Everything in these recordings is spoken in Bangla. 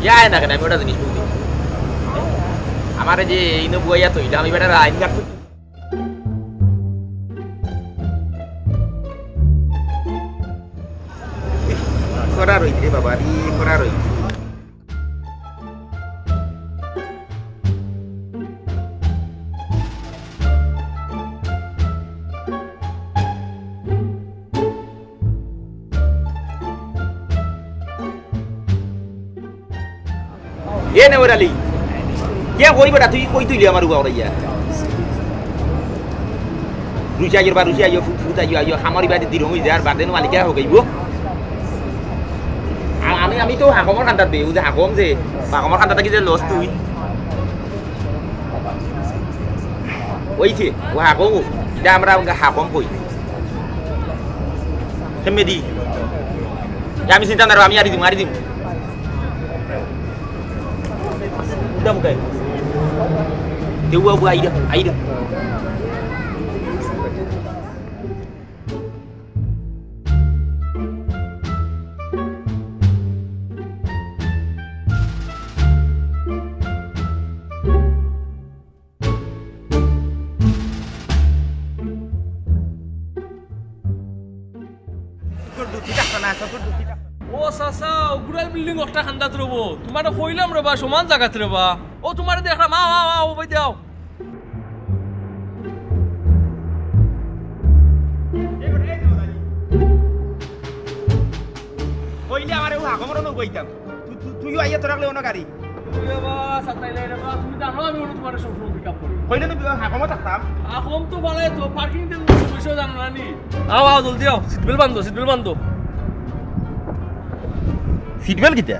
ইয়া না কেন আমি ওটা জিনিস বুঝি আমার যে ইনো বুয়া তো এটা আমি বেটা আইন কাট করা রইছে বাবা রি করা রইছে এ নে ওরালি কে কই বেটা তুই কই তুইলি আমার উবা ওরাইয়া রুচিয়া বা রুচিয়া ফুটা আইও খামারি বাদে দিরম হই যার বাদে মালিকা হগাইবো আমি তো হাকমৰ খান্দাত বে যে হাকম যে হাকমৰ খান্দাত কি যে লস তুই ওইছে ও হাকম এটা আমরা হাকম কই কেমেদি আমি চিন্তা না আমি মারি দিম udah bukan dewa bu aida ও সাসা উগুরাল বিল্ডিং একটা খান্দাত রব তোমার কইলাম রে বা সমান জায়গাত রে বা ও তোমার দেখলাম ও ভাই দাও কইলে আমারে ও হাকমর ন কইতাম তুইও আইয়া তোর লাগলে অন্য গাড়ি তুই বাবা সাতাইলে রে বা তুমি জানো আমি তোমার সব সময় পিকআপ করি কইলে না হাকমত থাকতাম হাকম তো বলে তো পার্কিং দিন পয়সা জানো না নি আও জলদি আও সিট বেল্ট বান্ধো সিটবেল কিটা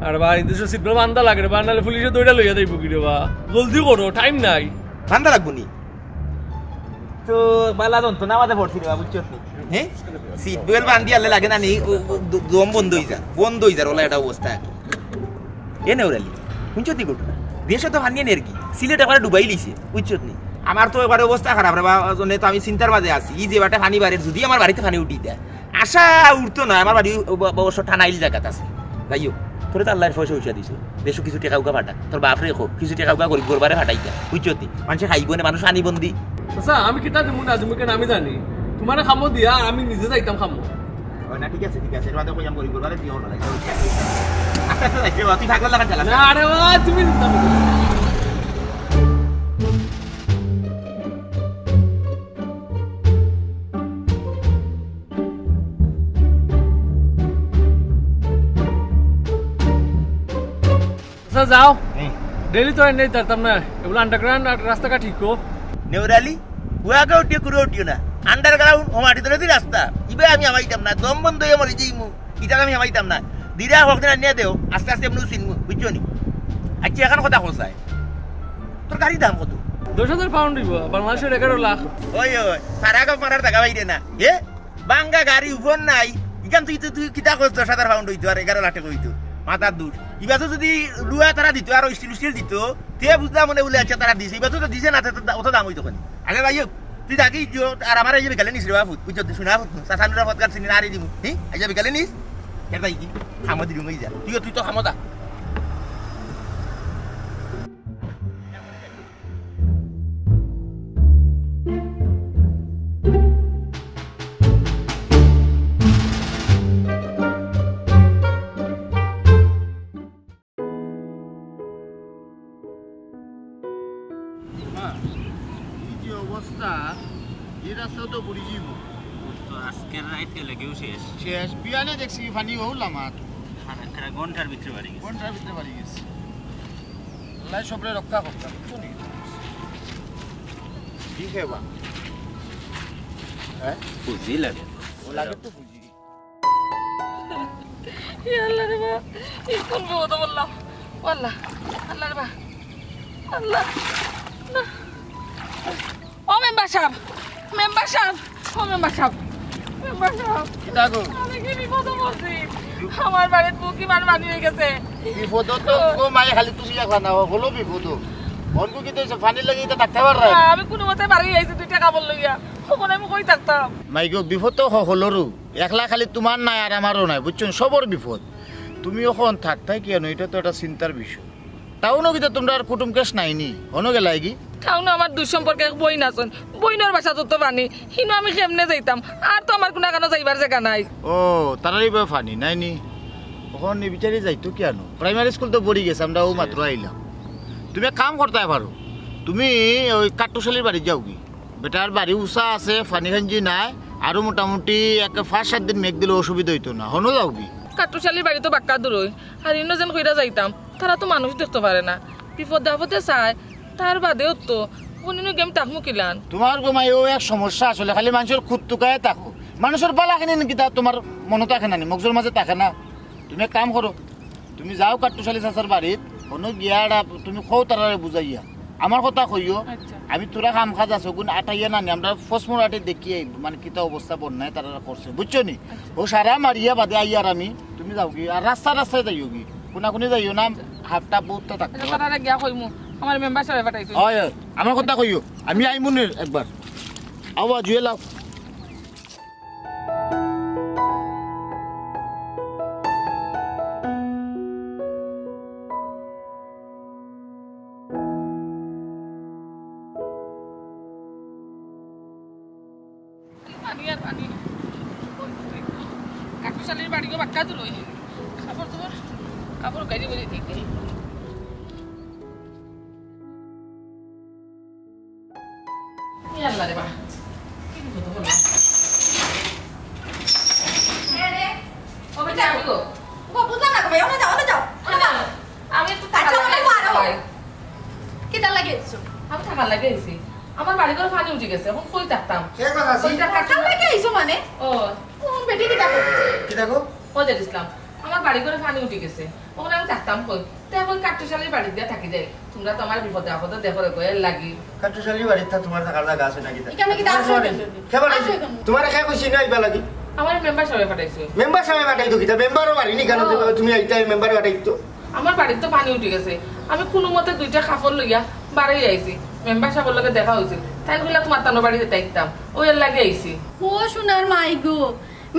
আরে ভাই দেশে সিট বেল্ট বান্ধা লাগে রে বা নালে পুলিশে দইটা লইয়া দেব কি রে বা জলদি করো টাইম নাই বান্ধা লাগবো নি তো বালা দন্ত না মাথা পড়ছি রে বুঝছো হ্যাঁ সিটবেল বান্ধি আলে লাগে না নি দম বন্ধ হই যা ওলা এটা অবস্থা এনে ওরালি বুঝছো তি ঘটনা দেশে তো হানিয়ে নেরকি সিলেট একবার ডুবাই লিছে বুঝছো নি আমার তো এবারে অবস্থা খারাপ রে বা জন্য তো আমি চিন্তার মাঝে আছি এই যে বাটা হানি বাড়ির যদি আমার বাড়িতে হানি উঠি দেয় আশা উঠতো না আমার বাড়ি অবশ্য ঠানাইল জায়গাত আছে যাইও তোরে তো আল্লাহর পয়সা উঠা দিছো দেশো কিছু টাকা উকা ফাটা তোর বাপ রেখো কিছু টাকা উকা গরিব গরবারে ফাটাইতা বুঝছো তি মানুষ খাইব না মানুষ আনি বন্দি আচ্ছা আমি কিতা দিমু না তুমি কেন আমি জানি তোমার খামো দিয়া আমি নিজে যাইতাম খামো না ঠিক আছে এর বাদে কইয়াম গরিব গরবারে দিও না আচ্ছা যাইও তুই থাকলে লাগা চালা না আরে বাবা তুমি যাও ডেলি তো নেই তারতাম না এগুলো আন্ডারগ্রাউন্ড রাস্তাটা ঠিক কো নেউরালি হুয়াকে উঠিয়ে করে উঠিও না আন্ডারগ্রাউন্ড মাটি ধরে তুই রাস্তা ইবে আমি আমাইতাম না দম বন্ধ হয়ে মরে যাইমু ইটা আমি আমাইতাম না দিরা হকদিন নিয়ে দেও আস্তে আস্তে এমনি চিনমু বুঝছো নি আচ্ছা এখন কথা কোথায় তোর গাড়ি দাম কত 10,000 পাউন্ড দিব বাংলাদেশের 11 লাখ ওই সারা গাঁ মারার টাকা বাইরে না এ বাঙ্গা গাড়ি উপর নাই ইখান তুই কিতা কর 10,000 পাউন্ড হইতো আর 11 লাখ টাকা হইতো মাথার দুধ এবার তো যদি লুয়া তারা দিত আর স্টিল দিত তে বুঝলাম মনে বলে আচ্ছা তারা দিছে এবার তো দিছে না অত দাম হইতো আগে ভাই তুই থাকি আর আমার এই যে বিকালে নিস রে বাবু বুঝছো শোনা সাসানুরা ফটকার চিনি নারী দিব হ্যাঁ এই যে বিকালে নিস এটা কি খামো দিবি মই যা তুই তো খামো দা অবস্থা এই রাস্তা তো পড়ি যাব তো আজকের রাইত কে লাগেও শেষ বিয়ানে দেখছি ফানি হল আমার খানা ঘন্টার ভিতরে বাড়ি গেছে লাই সবরে রক্ষা করতাম শুনি ঠিক হেবা হ্যাঁ বুঝি লাগে ও লাগে তো বুঝি আল্লাহ রে বা এই কোন বিপদ বললাম আল্লাহ আল্লাহ রে বা আল্লাহ ও মেম্বার সাহেব কিটা গো আমি কি বিপদ বলছি আমার বাড়িতে বুকি মান মানি হয়ে গেছে বিপদ তো গো মাই খালি তুমি একলা না হলো বিপদ অনকো কি দেছে ফানি লাগি এটা ডাক্তার রে আমি কোনো মতে বাড়ি আইছি 2 টাকা বল লইয়া ওখানে আমি কই থাকতাম মাই গো বিপদ তো হলরু একলা খালি তোমার নাই আর আমারও নাই বুঝছো সবর বিপদ তুমি এখন থাকতাই কেন এটা তো একটা চিন্তার বিষয় তাও কিন্তু তোমরা আর কুটুম কেস নাইনি হনো গেলাই কি তাও না আমার দুই সম্পর্কে এক বইন আছেন বইনের বাসা তো পানি হিনো আমি কেমনে যাইতাম আর তো আমার কোনো কেন যাইবার জায়গা নাই ও তারারই বা ফানি নাইনি ওখান বিচারি যাইতো কেন প্রাইমারি স্কুল তো পড়ি গেছে আমরা ও মাত্র আইলাম তুমি এক কাম করতে পারো তুমি ওই কাট্টুশালির বাড়ি যাও কি বেটার বাড়ি উষা আছে ফানি খাঞ্জি নাই আরো মোটামুটি এক 5-7 দিন মেঘ দিলে অসুবিধা হইতো না হনো যাও কি কাটুশালির বাড়ি তো বাক্কা দূর হই আর ইনো যেন কইরা যাইতাম তারা তো মানুষ দেখতে পারে না বিপদে আপদে চায় তার বাদেও তো কোনিনো গেম তাকমু কিলান তোমার গোমাইও এক সমস্যা আসলে খালি মানুষের খুদ টুকায় থাকো মানুষের বালাখানি নাকি তা তোমার মনে থাকে না মগজের মাঝে থাকে না তুমি এক কাম করো তুমি যাও কাট্টুশালি চাচার বাড়িত কোনো গিয়াড়া তুমি খৌ তারারে বুঝাইয়া আমার কথা কইও আমি তোরা কাম কাজ আছো গুণ আটাইয়া নানি আমরা ফসমর আটে দেখি মানে কিতা অবস্থা বন্যায় তারা করছে বুঝছো নি ও সারা মারিয়া বাদে আইয়ার আমি তুমি যাও কি আর রাস্তায় যাইও কি কোনাকুনি যাইও না হাফটা বহুত থাকতে কথাটা গিয়া কইমু আমার মেম্বার সাহেব পাঠাইছো হয় আমার কথা কইও আমি আইমুনের একবার আওয়া জুয়ে লাও কাটুশালির বাড়িও বাক্কা দূর হই কাপড় তোমার কাপড় গাড়ি বলে দিতে ইয়াল্লা রে বা কি বিপদ হলো রে ও বেটা গো ও বুঝা না ভাই ওনা যাও আমি একটু টাকা লাগাই কি টাকা লাগিয়েছো আমি টাকা লাগাইছি আমার বাড়ি ঘর পানি উঠে গেছে এখন কই থাকতাম কে কথা আছে টাকা লাগাইছো মানে ও কোন বেটি কি দেখো কি দেখো ওদের ইসলাম আমার বাড়ি ঘরে পানি উঠে গেছে ওখানে আমি থাকতাম কই তাই এখন কাটুশালির বাড়ি দিয়ে থাকি যাই তোমরা তো আমার বিপদে আপদে দেখো রে কই লাগি কাটুশালি বাড়িতে তোমার থাকার জায়গা আছে নাকি এখানে কি দাস কেমন তোমার একা কইছি না আইবা লাগি আমার মেম্বার সাহেব পাঠাইছে মেম্বার সাহেব পাঠাই তো কিতা মেম্বারও বাড়িনি কেন তুমি আইতা মেম্বার পাঠাই তো আমার বাড়িতে তো পানি উঠে গেছে আমি কোনো মতে দুইটা কাপড় লইয়া বাড়ি আইছি মেম্বার সাহেবের লগে দেখা হইছে তাই কইলা তোমার তানো বাড়িতে তাইতাম ওই এর লাগে আইছি ও সোনার মাই গো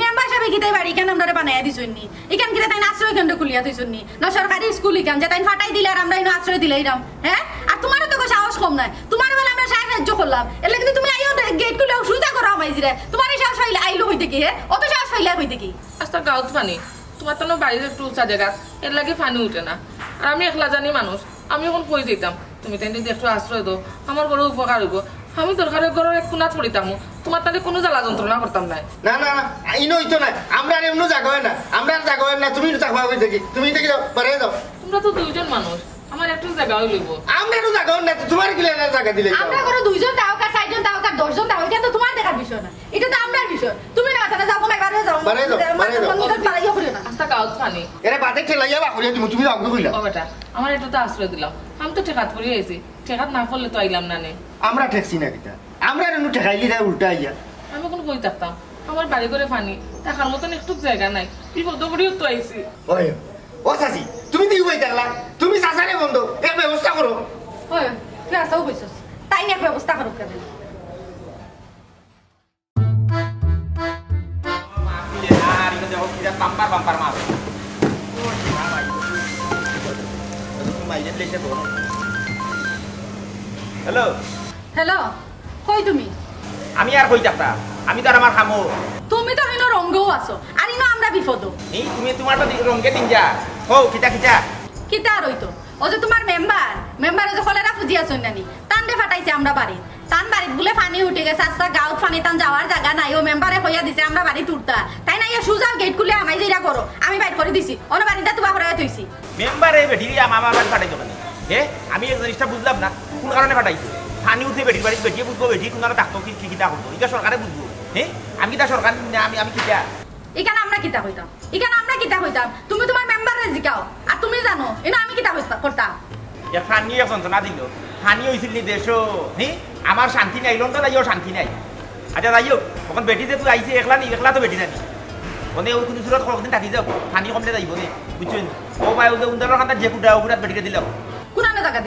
মেম্বার সাহেব কিতাই বাড়ি কেন আমরা বানাইয়া দিছনি ইকান কিতা তাই আশ্রয় কেন্দ্র খুলিয়া দিছনি না সরকারি স্কুল ইকান যে তাই ফাটাই দিলে আর আমরা ইনো আশ্রয় দিলাইরাম হ্যাঁ আর তোমারও তো সাহস কম নাই তোমার বেলা আমরা সাহেব রাজ্য করলাম এর লাগে তুমি আইও গেট খুলে সুবিধা করো আমাইজিরে তোমার এই সাহস পাইলে আইলো হইতে কি অত সাহস পাইলে হইতে কি আস্তা গাউত পানি তোমার তানো বাড়িতে একটু উঁচা জায়গা এর লাগে পানি উঠে না আর আমি একলা জানি মানুষ আমি এখন কই দিতাম তুমি তাই যদি একটু আশ্রয় দাও আমার বড় উপকার হইব আমি দরকারের ঘরের এক কোনাত পড়িতাম তোমার তাহলে কোনো জ্বালা যন্ত্রণা করতাম না না না না ইনো হইতো না আমরা আর এমন জায়গা হয় না আমরা আর জায়গা হয় না তুমি থাকবা হই দেখি তুমি দেখি যাও পারে যাও তোমরা তো দুইজন মানুষ আমার একটু জায়গা হইব আমরা তো জায়গা হয় না তোমার কি লাগে জায়গা দিলে আমরা করে দুইজন দাওকার চারজন দাওকার 10 জন দাওকার কিন্তু তোমার দেখার বিষয় না এটা তো আমরার বিষয় তুমি না মাথাটা যাও কমাই বারে যাও বারে যাও, বারে যাও। পারাইও করিও না আস্তা গাউত পানি এরে বাতে ঠেলাইয়া বা করিয়া তুমি যাও কইলা ও বেটা আমার একটু তো আশ্রয় দিলাম আমি তো ঠেকাত পড়ে আইছি ঠেকাত না পড়লে তো আইলাম না নে আমরা ঠেকছি না কিতা আমরা এমন ঠেকাইলি দেয় উল্টা আইয়া আমি কোন কই থাকতাম আমার বাড়ি করে পানি থাকার মতন একটু জায়গা নাই বিপদ করিও তো আইছি ওই ও সাসি তুমি দিই বই দেখলা তুমি সাসারে বন্ধ এর ব্যবস্থা করো ওই তুই আসাও কইছস তাই না ব্যবস্থা করো কেন হ্যালো হ্যালো কই তুমি আমি আর কই যাত্রা আমি তো আর আমার খামো তুমি তো হিনো রঙ্গও আছো আর ইনো আমরা বিপদ এই তুমি তোমার তো রঙকে দিন যা হো কিটা কিটা কিতা আর হইতো ও যে তোমার মেম্বারে যে কলেরা ফুজি আছেন নানি তানরে ফাটাইছে আমরা বাড়ি তান বাড়িত বলে পানি উঠে গেছে আস্তা গাঁত পানি টান যাওয়ার জায়গা নাই ও মেম্বারে কইয়া দিছে আমরা বাড়ি তুলতা তাই না ইয়া সুজা গেট খুলে আমাই যেটা করো আমি বাইর করে দিছি ওর বাড়িটা তুবা করে থইছি মেম্বারে বেটি আমার বাড়ি পাঠাইছো কেন হে আমি এই জিনিসটা বুঝলাম না কোন কারণে পাঠাইছো পানি উঠে বেটির বাড়ি বেটিয়ে বুঝবো বেটি কোন ডাক্তার কি কিটা করতো এটা সরকারে বুঝবো হ্যাঁ আমি কিটা সরকার আমি কিটা এখানে আমরা কিতা হইতাম তুমি তোমার মেম্বারে জিকাও আর তুমি জানো এনা আমি কিতা করতাম এ ফানি যন্ত্রণা দিল ফানি হয়েছিল নি দেশ হ্যাঁ আমার শান্তি নাই লোন তো যাইও শান্তি নাই আচ্ছা যাইও তখন বেটি যে তুই আইসি একলা তো বেটি নানি মানে ওই কোনো সুরত কদিন থাকি যাও ফানি কমলে যাইব নে বুঝছেন ও মাই উন্দার খান্তার যে কুটা ওগুলা বেটিকে দিলাম কুনানো টাকা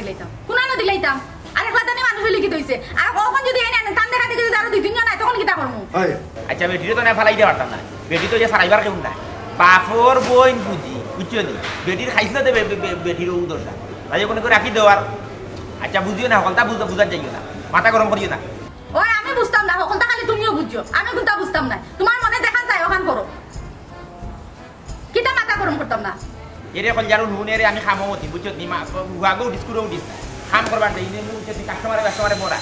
দিলাইতাম আর একলা জানি মানুষ লিখি দইছে আর কখন যদি এনে টান দেখা দেখে যদি আরো 2-3 জন নাই তখন কিতা করমু আচ্ছা বেটিরে তো না ফালাই দিতে পারতাম না বেটি তো যে সারাইবার কেউ না বাপর বইন বুঝি বুঝছো নি বেটির খাইছ না দেবে বেটির উদরটা তাই কোনো করে রাখি দাও আর আচ্ছা বুঝিও না সকলটা বুঝার যাইও না মাথা গরম করিও না ওই আমি বুঝতাম না সকলটা খালি তুমিও বুঝছো আমি কোনটা বুঝতাম না তোমার মনে দেখা যায় ওখান করো কিটা মাথা গরম করতাম না এরে এখন যারো নুনেরে আমি খামো মতি বুঝছো নি মা হুয়াগো ডিসকুরও দিস খাম করবার দেই নে মুছে কাস্টমারে বড়া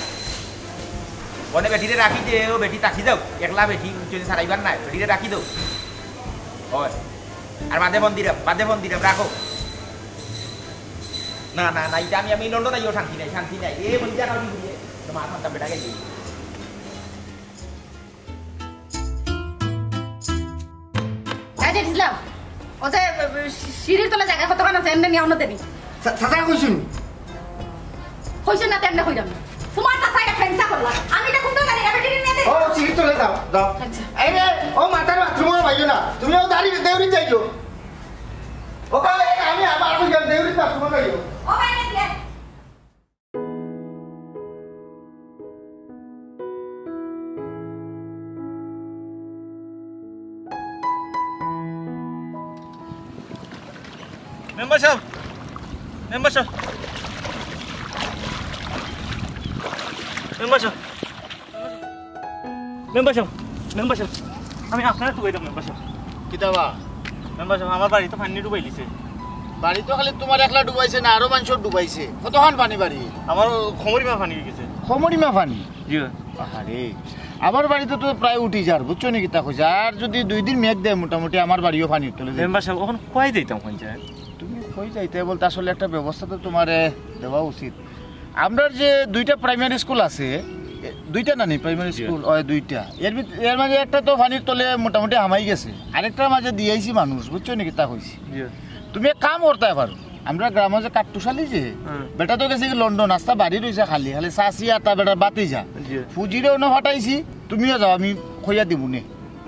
বনে বেটিরে রাখি দে ও বেটি তাকি দাও একলা বেটি যদি সারাইবার না বেটিরে রাখি দাও ওই আর বাদে বন্দিরাম রাখো না না না এটা আমি লন্ডন আইও শান্তি নাই এ বন্দিরা কাউকে দিয়ে তো মা মাথা বেটা গেছে আজে ইসলাম ও যে সিঁড়ির তলা জায়গা কতক্ষণ আছে এমনি নিয়ে অন্যতে নি চাচা কইছুন হইছে না তেমনি হইলাম না তোমার চাচা একটা ফেন্সা করলা আমি এটা কোনটা গাড়ি বেটি নিয়ে দে ও সিঁড়ি চলে দাও আচ্ছা এই রে ও মাথার বাথরুমে বাইও না তুমিও দাঁড়ি দেউরি যাইও ও কাই আমি আবার দেউরি বাথরুমে বাইও ও বাইরে দিয়ে মেম্বার সাহেব আমি আপনার ডুবাইতাম মেম্বার সাহেব কিতাবা আমার বাড়ি তো পানি ডুবাই দিছে বাড়ি তো খালি তোমার একলা ডুবাইছে না আরো মানুষের ডুবাইছে কতক্ষণ পানি বাড়ি আমার খমরিমা পানি গেছে খমরিমা পানি জি আরে আমার বাড়িতে তো প্রায় উঠি যার বুঝছো নি কিতা কইছে আর যদি 2 দিন মেঘ দেয় মোটামুটি আমার বাড়িও পানি চলে যায় মেম্বার সাহেব ওখান কই দিতাম পঞ্চায়েত তুমি কই যাইতে বলতে আসলে একটা ব্যবস্থা তো তোমার দেওয়া উচিত আমরা যে 2টা প্রাইমারি স্কুল আছে 2টা না নেই প্রাইমারি স্কুল ওই 2টা এর মাঝে একটা তো পানির তলে মোটামুটি হামাই গেছে আরেকটার মাঝে দিয়েছি মানুষ বুঝছো নি কিতা কইছি তুমি এক কাম করতে পারো আমরা গ্রামে যে কাট্টুশালি যে বেটা তো গেছে লন্ডন আস্তা বাড়ি রয়েছে খালি খালি চাষি আটা বেটা বাতি যা ফুজিরেও না ফাটাইছি তুমিও যাও আমি খইয়া দিব নে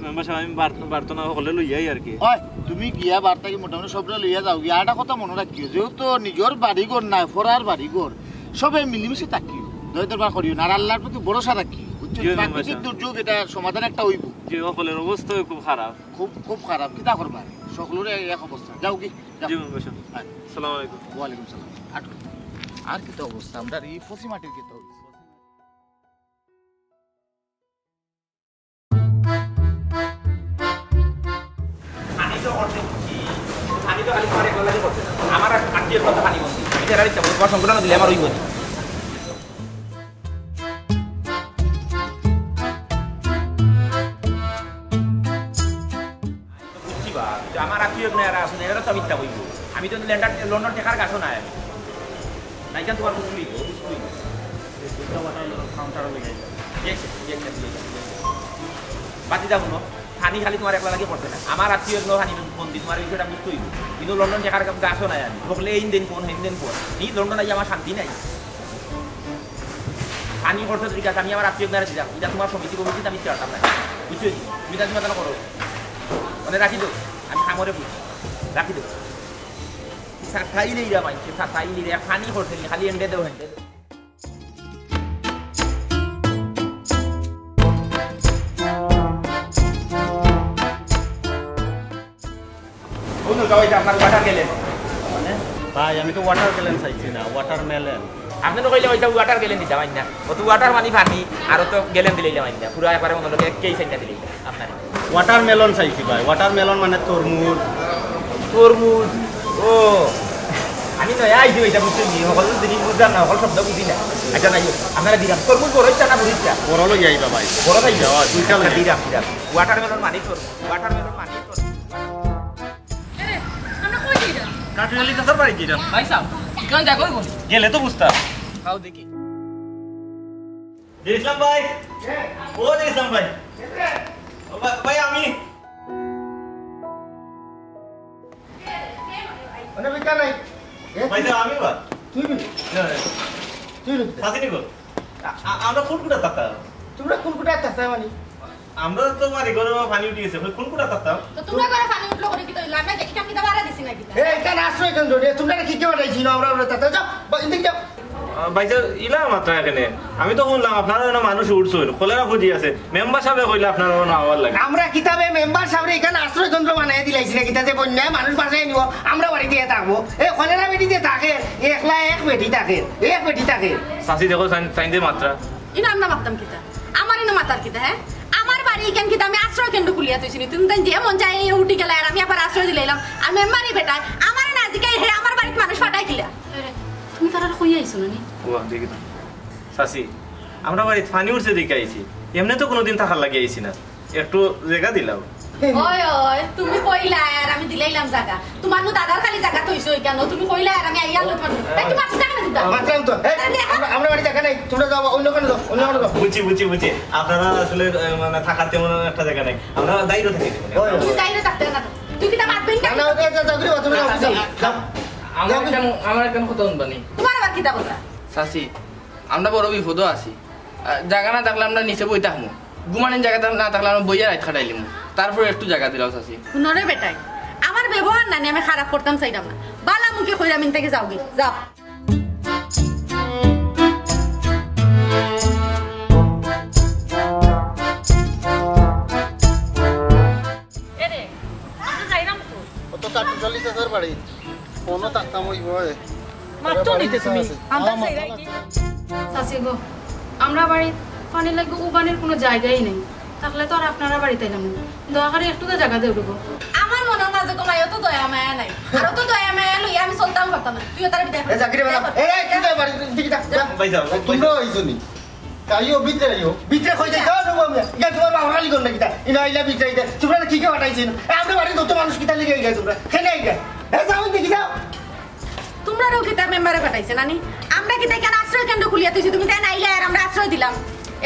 মেম্বার সাহেব আমি বার্তনা হলে লই যাই আর কি ওই তুমি গিয়া বার্তা কি মোটামুটি সবরে লইয়া যাও গিয়া একটা কথা মনে রাখিও যেহেতু নিজের বাড়িঘর নাই ফরার বাড়িঘর সবাই মিলিমিশে থাকিও দয় দরবার করিও না আর আল্লাহর প্রতি ভরসা রাখিও বুঝছো প্রাকৃতিক দুর্যোগ এটা সমাধান একটা হইব যে সকলের অবস্থা খুব খারাপ খুব খারাপ কিতা করবা সকলের এক অবস্থা যাও কি জি মেম্বার সাহেব আসসালামু আলাইকুম ওয়ালাইকুম সালাম আর কিতা অবস্থা আমরা এই ফসি মাটির কিতা হইছে আমার আত্মীয় কথা পানি বন্ধি সংগঠন দিলে আমার ওই বন্ধি বুঝছি বা আমার আত্মীয় আসলে এরা তো মিথ্যা বইব আমি তো লন্ডন টেকার গাছও নাই আমি নাই কেন তোমার বুঝলি বাতি যাবো না পানি খালি তোমার একলা লাগে পড়ছে না আমার আত্মীয় পানি বন্দি তোমার বিষয়টা বুঝতে হইব কিন্তু লন্ডন টেকার গাছও নাই আমি বকলে এই দিন কোন হিন্দিন কোন নি লন্ডন আই আমার শান্তি নাই পানি পড়ছে ঠিক আছে আমি আমার আত্মীয় দিলাম এটা তোমার সমিতি কমিটি আমি চারতাম না বুঝছো তুমি তার সমাধান করো মানে রাখি দো আমি খামরে বুঝি রাখি দো সাইলে ইরা মাইছে সাইলে ইরা পানি পড়ছে খালি এন্ডে দেও হেন্ডে আপনার ওয়াটার গেলেন ভাই আমি তো ওয়াটার গেলেন চাইছি না ওয়াটার মেলেন আপনি তো কইলে ওইটা ওয়াটার গেলেন দিতে পারেন না ও তো ওয়াটার পানি আর তো গেলেন দিলে পারেন না পুরো একবারে মনে লোকে কেই সাইডটা দিলে আপনার ওয়াটার মেলন চাইছি ভাই ওয়াটার মেলন মানে তরমুজ ও আমি নয় আইছি ওইটা বুঝতে নি সকল জিনিস বুঝলাম না সকল শব্দ বুঝি না আচ্ছা নাই আপনারা দিলাম তরমুজ বড় ইচ্ছা না বুঝিচ্ছা বড় লই যাইবা ভাই বড় খাই যাওয়া দুইটা দিলাম ওয়াটার মেলন মানি ওয়াটার মেলন মানি আমরা কই দিলাম কাটুয়ালি চাচার বাড়ি কি ভাই সাহেব কেন যা কইব গেলে তো বুঝতাম খাও দেখি ইসলাম ভাই ও ইসলাম ভাই ভাই আমি মানে বিকা নাই ভাই আমি বা তুই সাথে নিব আমরা কোন কুটা তাতা তোমরা কোন কোটা আছে মানে আমরা তো মারি ঘরে পানি উঠে গেছে কোন কুটা তাতা তো তোমরা করে পানি উঠলো করে কি তো লাগা দেখি কি দাবারা দিছি নাকি এই কেন আশ্রয় কেন রে তোমরা কি কে বাড়াইছি না আমরা তাতে যাও ইন্দিকে যাও বাইসা ইলা মাত্রা এখানে আমি তো শুনলাম আপনারা যেন মানুষ উঠছেন কলেরা খুঁজি আছে মেম্বার সাহেব কইলে আপনারা আওয়ার লাগে আমরা কিতাবে মেম্বার সাহেব এখানে আশ্রয় কেন্দ্র বানাই দিলাইছি না কিতা যে বন্যায় মানুষ বাসায় নিব আমরা বাড়ি দিয়ে থাকবো এই কলেরা বেটি যে থাকে একলা এক বেটি থাকে চাষি দেখো চাইন্দে মাত্রা ইনা আমরা মারতাম কিতা আমার ইনো মাতার কিতা হ্যাঁ আমার বাড়ি কেন কিতা আমি আশ্রয় কেন্দ্র খুলিয়া তুইছি তুমি তাই যে মন চাই উঠি গেলা আর আমি আবার আশ্রয় দিলাইলাম আর মেম্বারই বেটা আমার না আজকে হে আমার বাড়িতে মানুষ ফাটাই কিলা তুমি তারা কই আইছো নানি ও দেখি তো চাষি আমরা বাড়ি পানি উঠছে দেখে আইছি এমনি তো কোনোদিন থাকার লাগে আইছি না একটু জায়গা দিলাম ওই ওই তুমি কইলা আর আমি দিলাইলাম জায়গা তোমার নু দাদার খালি জায়গা তৈছো কেন তুমি কইলা আর আমি আইয়া লোক তাই তুমি মাছ টাকা না দিতা মাত্রাম তো আমরা বাড়ি জায়গা নাই তোমরা যাও অন্য কোনো যাও বুঝছি আপনারা আসলে মানে থাকার তেমন একটা জায়গা নাই আমরা দায়িত্ব থাকি তুই দাইরে থাকতে না তুই কি তা মারবেন না না ওটা চাকরি তুমি যাও আমার কেন কথা শুনবানি তোমার আবার কি তা কথা চাচি আমরা বড় বিপদও আছি জায়গা না থাকলে আমরা নিচে বই থাকবো ঘুমানোর জায়গা না থাকলে আমরা বইয়া রাত খাটাইলিম তারপরে একটু জায়গা দিলাম চাচি নরে বেটাই আমার ব্যবহার না আমি খারাপ করতাম চাইতাম না বালা মুখে কইরা মিন থেকে যাওগে যাও এরে আমি যাইরাম তো অত কাটু 40,000 বাড়ি কোনো তাকতাম হইব মাত্র নিতে তুমি আমরা চাইরাই কি চাচি গো আমরা বাড়ি পানি লাগবে উবানের কোনো জায়গাই নেই থাকলে তো আর আপনারা বাড়িতে এলাম দয়া করে একটু তো জায়গা দিয়ে উঠবো আমার মনের মাঝে কমাইও তো দয়া মায়া নাই আর তো দয়া মায়া লই আমি চলতাম করতাম না তুইও তার বিদায় এই চাকরি বালা এই কি যাও বাড়ি দিকে যা বাইসা তোমরা হইছনি কাইও ভিতরে আইও বিটে কই যাই দাও দেবো আমি ইয়া তোমার বাঙালি কোন নাকি তা ইনা আইলা বিটে আইতে তোমরা কি কি হটাইছিন আমরা বাড়ি যত মানুষ কিতা লিগে আইলা তোমরা কেন আইলা এই যাও দিকে যাও তোমরাও কি তার মেম্বারে পাঠাইছে নানি আমরা কি তাই কেন আশ্রয় কেন্দ্র খুলিয়া তুইছি তুমি তাই নাইলে আর আমরা আশ্রয় দিলাম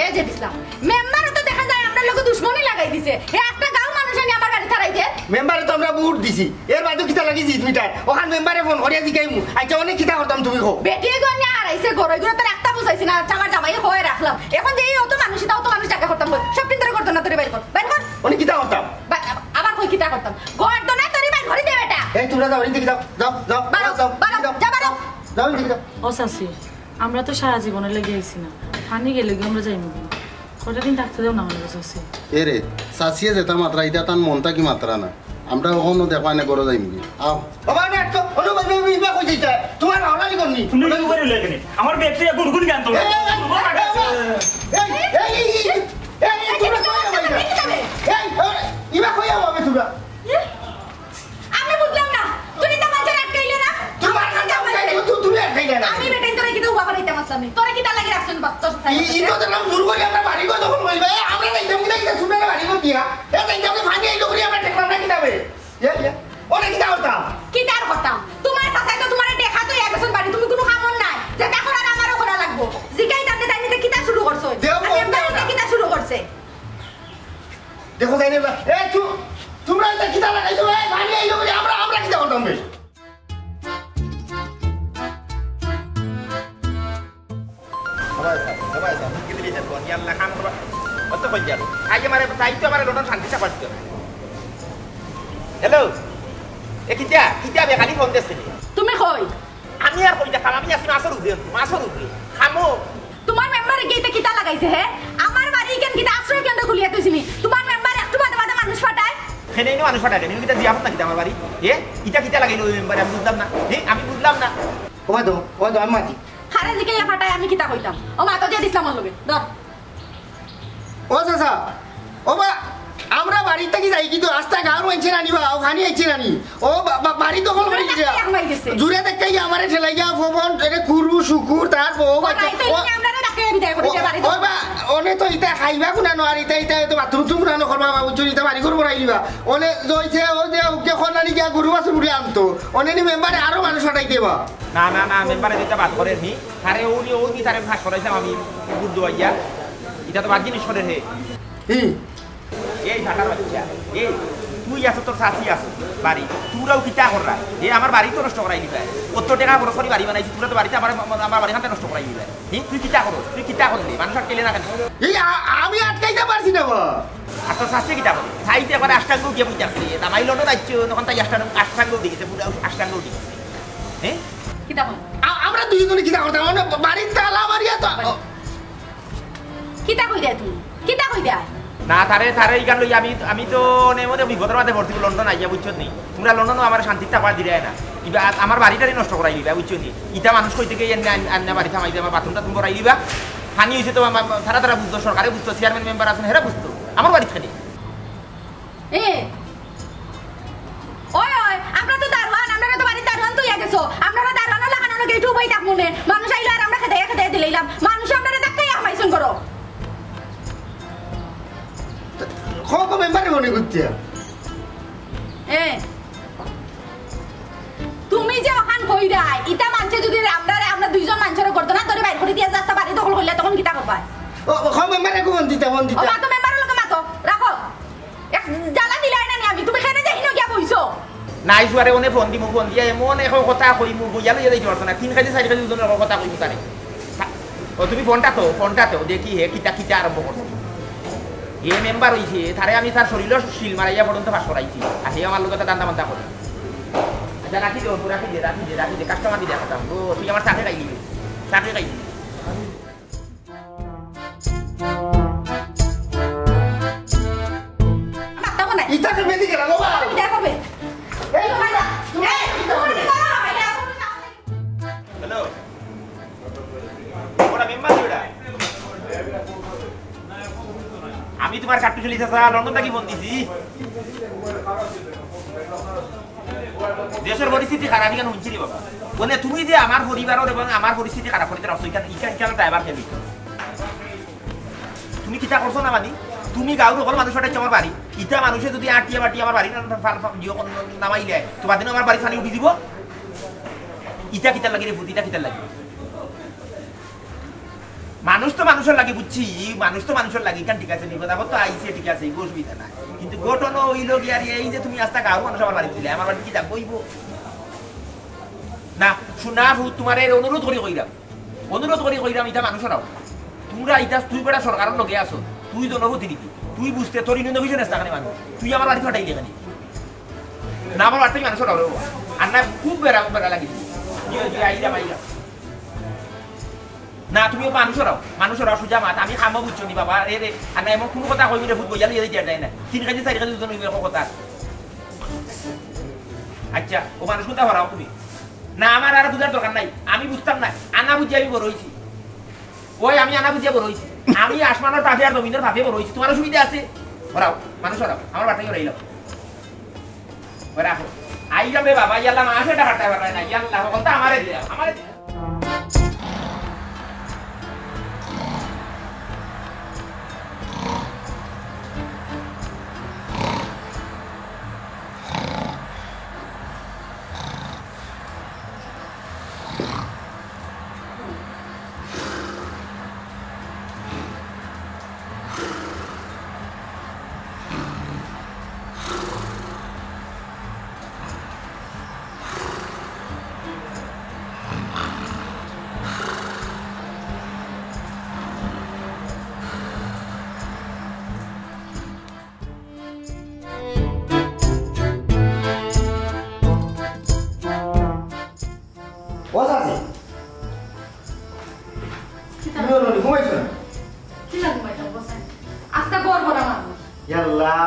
এই যে দিলাম মেম্বারও তো দেখা যায় আমরা লোক দুশমনি লাগাই দিছে হে একটা গাঁও মানুষ আনি আমার গাড়ি ছাড়াই দে মেম্বারে তো আমরা বুট দিছি এর বাদে কিতা লাগি 20 মিটার ওখান মেম্বারে ফোন করিয়া জিগাইমু আচ্ছা অনেক কিতা করতাম তুমি কো বেটি গনি আর আইছে ঘরে ঘরে তোর একটা বুঝাইছি না আমার জামাই হয়ে রাখলাম এখন যে এই অত মানুষ তাও তো মানুষ জায়গা করতাম সব দিন ধরে করতাম না তোরে বাইর কর অনেক কিতা করতাম আবার কই কিতা করতাম ঘর তো না তোরে বাইর ঘরে দে বেটা এই তোমরা যাও দিকে যাও যাও যাও বারো বারো যা বারো যাও দিকে যাও ও চাচি আমরা তো সারা জীবনে লেগে আইছি না পানি গেলে আমরা যাইমু কটা দিন থাকতে দাও না আমার চাচি এরে সাসিয়ে যেতা মাত্রা ইটা তান মনটা কি মাত্রা না আমরা কখনো দেখা না করে যাইম কি আও বাবা না তো অনু বাবা বিবা কই যাইতা তোমার হাওলালি করনি তুমি কি করে লাগনি আমার ব্যবসায় গুড়গুড় গান তোমরা আমি বুঝলাম না তুই তো মাঝে আটকাইলে না তোমার কাছে তুমি আটকাইলে না আমি বেটাই তোরে কিটা উবা করাইতে মাসলাম তোরে কিটা লাগি রাখছন বাস্তব ই তো নাম শুরু করি আমরা বাড়ি কো তখন কইবে আমরা যাইতাম কি শুনে বাড়ি কো দিয়া এ যাইতাম ফানি আইলো করি আমরা দেখলাম না কিতাবে ওরে কিতা করতাম কিটার করতাম তোমার চাচাই তো তোমারে দেখা তো একজন বাড়ি তুমি কোনো কামন নাই যে দেখো আর আমারও করা লাগবো জিকাই তাতে তাইতে কিটা শুরু করছো আমি এমবারে কিটা শুরু করছে দেখো যাইনে এ তোমরা এটা কিতা লাগাইছো এ ফানি আইলো করি আমরা কিতা করতাম বে হ্যালো এ কিটা কিটা বে খালি ফোন দেছে তুমি কই আমি আর কই দেখাম আমি আসি মাছের উপরে খামো তোমার মেম্বারে গিয়ে কিটা লাগাইছে হে আমার বাড়ি কেন কিটা আশ্রয় কেন্দ্র খুলিয়া তুইছিনি তোমার মেম্বার একটু বাদে বাদে মানুষ ফাটায় খেনে নি মানুষ ফাটায় আমি কিটা দিয়া না কিটা আমার বাড়ি ইটা কিটা লাগাইলো ওই মেম্বার আমি বুঝলাম না আমি বুঝলাম না ওবা দো আমি মাতি খারে জিকাইয়া ফাটায় আমি কিটা কইতাম ও মা তো দিয়ে দিছলাম ওর লগে ধর ও চাচা ওবা আমরা বাড়ি থেকে যাই কিন্তু রাস্তা গাঁর আইছে না নিবা ওখানে আইছে না নি ও বাড়ি দখল করে দিছে জুরে দেখতে আমারে ঠেলাইয়া ফোন এটা কুরু শুকুর তার বউ বাচ্চা আমরা ডাকে বিদায় করে বাড়ি ও বা ওনে তো ইটা খাইবা কোনা নয় ইটা তো বাথরুম তুমি না করবা বাবু চুরি তা বাড়ি করব রাইলিবা ওনে জইছে ও যে ওকে খনানি গিয়া গরু বাস উড়ে আনতো ওনে নি মেম্বারে আরো মানুষ হটাই দেবা না মেম্বারে যেটা বাদ করে নি আরে ওনি তারে ভাগ করাইছাম আমি বুদ্ধ আইয়া এটা তো বাদ জিনিস করে হে এই ঢাকার বাচ্চা এই তুই আছো তোর শাশি আছো বাড়ি তোরাও কিটা কররা আমার বাড়ি তো নষ্ট করাই দিবে কত টাকা খরচ করে বাড়ি বানাইছি তোরা তো বাড়িতে আমার বাড়ি হাতে নষ্ট করাই দিবে তুই কিটা করলি মানুষ আটকেলে না কেন আমি আটকাইতে পারছি না বা আর তোর শাশি কিটা করলি সাইতে একবার আষ্টাঙ্গ গিয়ে বুঝতে আসছে তামাই লটো যাচ্ছ তখন তাই আষ্টাঙ্গ দিয়েছে পুরো আষ্টাঙ্গ দিয়েছে কিটা বল আমরা দুইজনে কিতা করতাম মানে বাড়ির তালা মারিয়া তো কিতা কই দেয় তুমি কিতা কই দেয় না তারে ইগান লই আমি তো নেমতে বিপদের মাঝে ভর্তি লন্ডন আইয়া বুঝছো নি তোমরা লন্ডনও আমার শান্তির টাকা দিলে না ইবা আমার বাড়িটারই নষ্ট করাই দিবা বুঝছো নি ইটা মানুষ কই থেকে আন্না বাড়ি থামাই দিয়ে আমার বাথরুমটা তুমি করাই দিবা পানি হইছে তো তারা বুঝতো সরকারে বুঝতো চেয়ারম্যান মেম্বার আছেন হেরা বুঝতো আমার বাড়ি থেকে এ ওই ওই আমরা তো দারওয়ান আমরা তো বাড়ির দারওয়ান তুই গেছো আমরা দারওয়ান লাগানো গেটু বই থাক মনে মানুষ আইলো আর আমরা খেতে দিলাম মানুষ আমরা দেখাই আমাইছন করো খোক মেম্বারে মনে করতে এ তুমি যে ওখান কইরাই ইটা মানছে যদি আমরা দুইজন মানুষের করতে না তোরে বাইর করে দিয়া যাস্তা বাড়ি দখল করলে তখন কিটা করবা ও খোক মেম্বারে কোন দিতে ও মাতো মেম্বারের লোকে মাতো রাখো এক জ্বালা দিলাই না আমি তুমি খেনে যাই না গিয়া বইছো নাই সুয়ারে ওনে ফোন দিয়া এমন এখন কথা কই মু বইয়ালে যাইতে পারছ না 3 কেজি 4 কেজি দুজনের কথা কই মুতারে ও তুমি ফোনটা তো দেখি হে কিটা আরম্ভ করছ এ মেম্বার হইছে তারে আমি তার শরীর শিল মারাইয়া পর্যন্ত ফাঁস করাইছি আর হে আমার লোকে দান্দা মান্দা করে আচ্ছা রাখি দে কাস্টমার দিয়ে দেখাতাম ও তুই আমার চাকরি খাইলি ইটাকে মেদি গেল বাবা দেখাবে এই ভাইরা হ্যালো ওরা মেম্বার ওরা আমি তোমার কাট্টু চলি চাচা লন্ডন থেকে ফোন দিছি দেশের পরিস্থিতি খারাপ কেন শুনছি রে বাবা বলে তুমি যে আমার পরিবারের এবং আমার পরিস্থিতি খারাপ করতে রাখছো ইখান ড্রাইভার খেলি তুমি কিতা করছো না মানি তুমি গাঁর সকল মানুষ পাঠাইছো আমার বাড়ি ইটা মানুষে যদি আটিয়া বাটি আমার বাড়ি নামাইলে তোমার দিন আমার বাড়ি ফানি উঠি দিব ইটা কিতার লাগি রে ইটা কিতার লাগি মানুষ তো মানুষের লাগে বুঝছি মানুষ তো মানুষের লাগে কেন ঠিক আছে নিবো তারপর তো আইসে ঠিক আছে অসুবিধা না কিন্তু ঘটনা হইল কি আর এই যে তুমি আস্তা গাঁর মানুষ আমার বাড়ি দিলে আমার বাড়ি কি যাক বইব না শোনা তোমার অনুরোধ করি কইরাম এটা মানুষেরাও তোমরা এটা তুই বেটা সরকারের লগে আসো তুই জনপ্রতিনিধি তুই বুঝতে তোর ইনোভেশন আসতে মানুষ তুই আমার বাড়ি ফাটাই দেখানি না আমার বাড়ি থেকে মানুষের আর না খুব বেড়া লাগি না তুমিও মানুষেরাও সোজা মাত আমি খামো বুঝছো নি বাবা রে আর না এমন কোনো কথা কইবি রে ভূত বইয়ালে যেতে যায় না 3 কেজি 4 কেজি দুজন কথা আচ্ছা ও মানুষ কোথা ভরাও তুমি না আমার আর বুঝার দরকার নাই আমি বুঝতাম না আনা বুঝি আমি বড় হইছি ওই আমি আনা বুঝিয়া বড় হইছি আমি আসমানের পাফে আর জমিনের পাফে বড় হইছি তোমার সুবিধা আছে ভরাও মানুষ ভরাও আমার বাটাই রইল রাখো আই যাবে বাবা ইয়াল্লা মাসে টাকা পারবে না ইয়াল্লা কথা আমারে দিয়া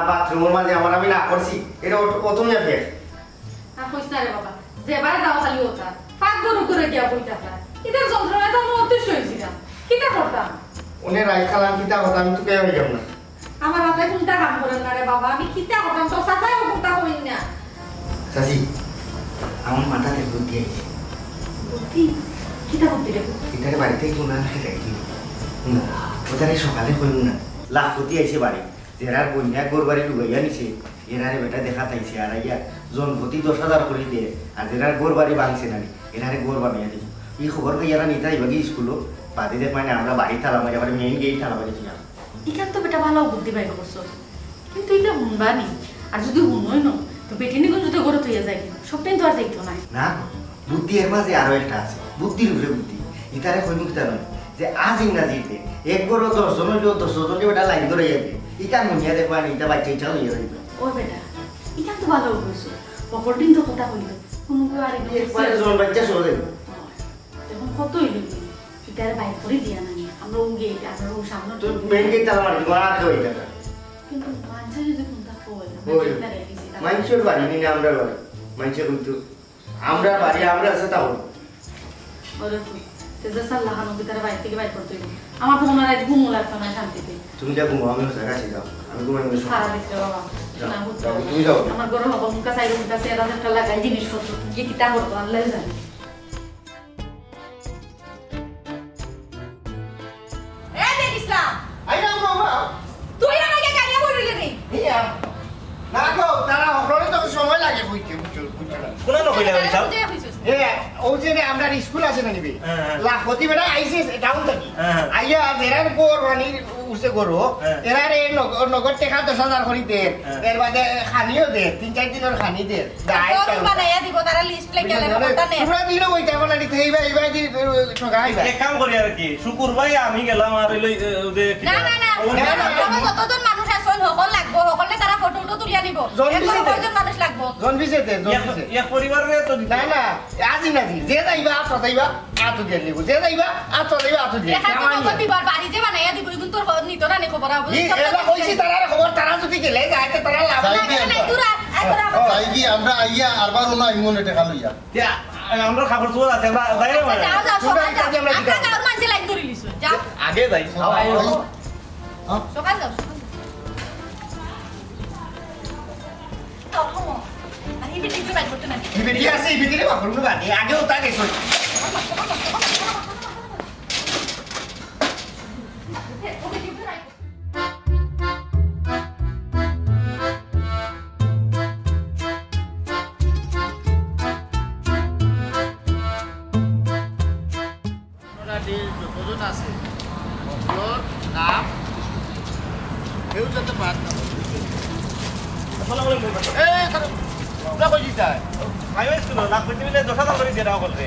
বাথরুমের মাঝে আমার আমি না করছি এটা প্রথম ফের কইছ না রে বাবা যেবার যাও খালি ওটা পাক গরু করে গিয়া বইতা এটা যন্ত্রণা তো অতিশ হইছিলাম কিটা করতাম উনি রাই খালাম কিটা কথা আমি তো কে হই যাব না আমার হাতে কোনটা কাম করেন না রে বাবা আমি কিটা করতাম তো সাসাই কোনটা কইন না সাজি আমার মাথাতে বুদ্ধি আইছে বুদ্ধি কিটা বুদ্ধি রে এটারে বাড়িতে কোন না খেতে কি না ওটারে সকালে কইল না লাফতি আইছে বাড়ি যেরার বন্যা গোরবাড়ি ডুবাইয়া নিছে এরারে বেটা দেখা তাইছে আর আইয়া জনপতি 10,000 করে দিয়ে আর যেরার গোরবাড়ি ভাঙছে না এরারে গোর বানিয়ে দিই এই খবর তো এরা নিতে আইবাগি স্কুলও বাদে দেখ মানে আমরা বাড়ি তালা মারি আবার মেইন গেট তালা মারি ছিলাম ইকান তো বেটা ভালো বুদ্ধি বাইর করছো কিন্তু এটা হুনবানি আর যদি হুনই না তো বেটিনি কোন যদি গড়ে থইয়া যায় সবটাই তো আর যাইতো না না বুদ্ধি এর মাঝে আরো একটা আছে বুদ্ধির উপরে বুদ্ধি ইতারে কই মুক্তা নয় যে আজ ইংরাজিতে এক গড় 10 জন 10 জন বেটা লাইন ধরে যাবে ইটা মুনিয়া দেখবা না ইটা বাচ্চা চাও ইয়ে যাবে ও বেটা ইটা তো ভালো হইছো পকড়দিন তো কথা কইলো কোন কো আর এর পরে জন বাচ্চা সরে এখন কত হইল এটার বাইর করে দিয়া নানি আমরা ও গেট আমরা ও সামনে তো মেন গেট তালা মারি তোমার আর হই না কিন্তু মানুষ যদি কোনটা ওই মানুষের বাড়ি নি না আমরা বাড়ি মানুষের কিন্তু আমরা বাড়ি আমরা আছে তাও ওরে তেজা সাল্লাহ নবী তার বাইরে থেকে বাইর করতে হইব আমার তো মনে হয় ঘুমও লাগতো না শান্তিতে তুমি যা ঘুমাও আমি জায়গা আছে যাও আমি ঘুমাই বসে সারা দিতে বাবা না হতো তুমি যাও আমার ঘরে হবো মুখা সাইড মুখা সে রাজাটা লাগাই জিনিসপত্র কি কিটা হতো আল্লাহ জানে এ দেখ ইসলাম আই না বাবা তুই আমাকে কানিয়া বইরলি নি ইয়া না গো তারা হরলে তো সময় লাগে কইতে বুঝছো না কোনা নকইলা ভাই সাহেব এ ও যে আমরা স্কুল আছে না নিবি লাখতি বেটা আইছে ডাউন থাকি আইয়া জেরার পর রানি উসে করো এরারে নগদ টাকা 10,000 করি দে এর বাদে খানিও দে 3-4 দিনের খানি দে তোর বানায়া দিব তারা লিস্ট লেখা কথা নে তোমরা দিলো কইতা বলা দিতে এইবা দি ঠগাইবা এক কাম করি আর কি শুকুর ভাই আমি গেলাম আর লই ওদে না যতজন মানুষ আছেন সকল লাগবো সকলে তারা ফটো তুলিয়া নিব কয়জন মানুষ লাগবো জনবিছে দে জনবিছে এক পরিবারে তো না না আজি না জি যে যাইবা আতইবা আতু দিয়ে নিব যে যাইবা আতু দিবা আতু দিয়ে দেখা তো দিবার বাড়ি যে বানায়া দিব কিন্তু তোর নিত না নে খবর আবু এলা কইছি তারা খবর তারা যদি গেলে যাইতে তারা লাভ তাই কি আমরা আইয়া আরবার না ইমনে টাকা লইয়া আমরা খাবার চুয়া আছে আমরা যাইরে মানে যাও সকাল যাও আমরা গাঁর মাঝে লাইন ধরে লিছো যাও আগে যাই সকাল যাও এই ভিডিও বাইর করতে না এই ভিডিও আছে এই ভিডিও বাপরু না বাদে আগেও তা গেছো যতজন আছে ওর নাম কেউ যাতে বাদ না আসসালামু আলাইকুম এই তোমরা কই দিতাই ভাই স্কুল লাখ কোটি মিলে 10,000 করে দিয়ে দাও বলতে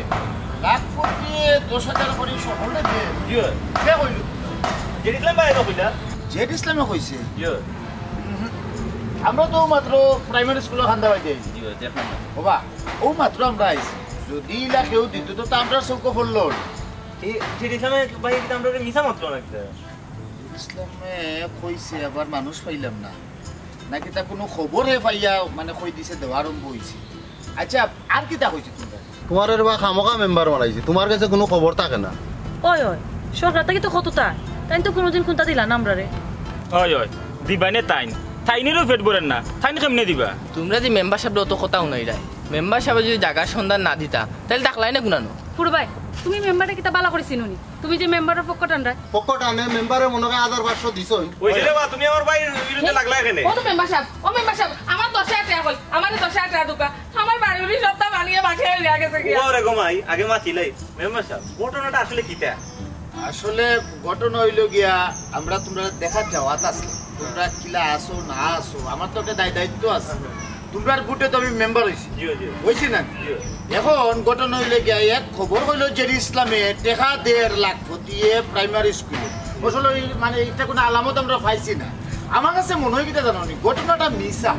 লাখ কোটি 10,000 করে সকলে দে জিও কে কইলো যে ইসলাম ভাই তো কইলা জেড ইসলামে কইছে জিও আমরা তো মাত্র প্রাইমারি স্কুলে খান্দা বাইতে জিও দেখো না বাবা ও মাত্র আমরা আইছি যদি ইলা কেউ দিত তো আমরা চৌক পড়লো এই যে ইসলামে ভাই কি আমরা মিছা মাত্র না কি ইসলামে কইছে আবার মানুষ পাইলাম না নাকি তা কোনো খবরে পাইয়া মানে কই দিছে দেওয়া আরম্ভ হইছে আচ্ছা আর কি তা কইছে তোমরা তোমার এরবা খামকা মেম্বার বানাইছে তোমার কাছে কোনো খবর থাকে না ওই ওই সরকার থেকে তো কতটা তাই তো কোনোদিন কোনটা দিলা না আমরা রে ওই ওই দিবানে তাইনিরও পেট ভরেন না তাইনি কেমনে দিবা তোমরা যে মেম্বারশিপ অত কথাও নাই রাই মেম্বারশিপে যদি জায়গার সন্ধান না দিতা তাহলে ডাকলাই না গুনানো পুরো ভাই তুমি মেম্বারে কিতা বালা করে চিনুনি তুমি যে মেম্বারের পক্ষ টানরা পক্ষ টানে মেম্বারে মনে হয় আদার 500 দিছই ওইছে রে বা তুমি আমার ভাই বিরুদ্ধে লাগলা কেনে ও মেম্বারশিপ আমার 10,000 টাকা কই আমার 10,000 টাকা দুকা আমার বাড়ির সবটা বানিয়ে মাখিয়ে লিয়া গেছে কি ওরে গোমাই আগে মাছিলাই মেম্বারশিপ ঘটনাটা আসলে কিটা আসলে ঘটনা হইল গিয়া আমরা তোমরা দেখার যাওয়াত আছে তোমরা কিলা আসো না আসো আমার তো একটা দায়িত্ব আছে তোমরা গুটে তো আমি মেম্বার হইছি জিও জিও হইছি না এখন ঘটনা হইলে গিয়া এক খবর হইল যে ইসলামে টাকা 1.5 লাখ দিয়ে প্রাইমারি স্কুলে আসলে মানে এটা কোনো আলামত আমরা পাইছি না আমার কাছে মনে হয় কিটা জানো নি ঘটনাটা মিছা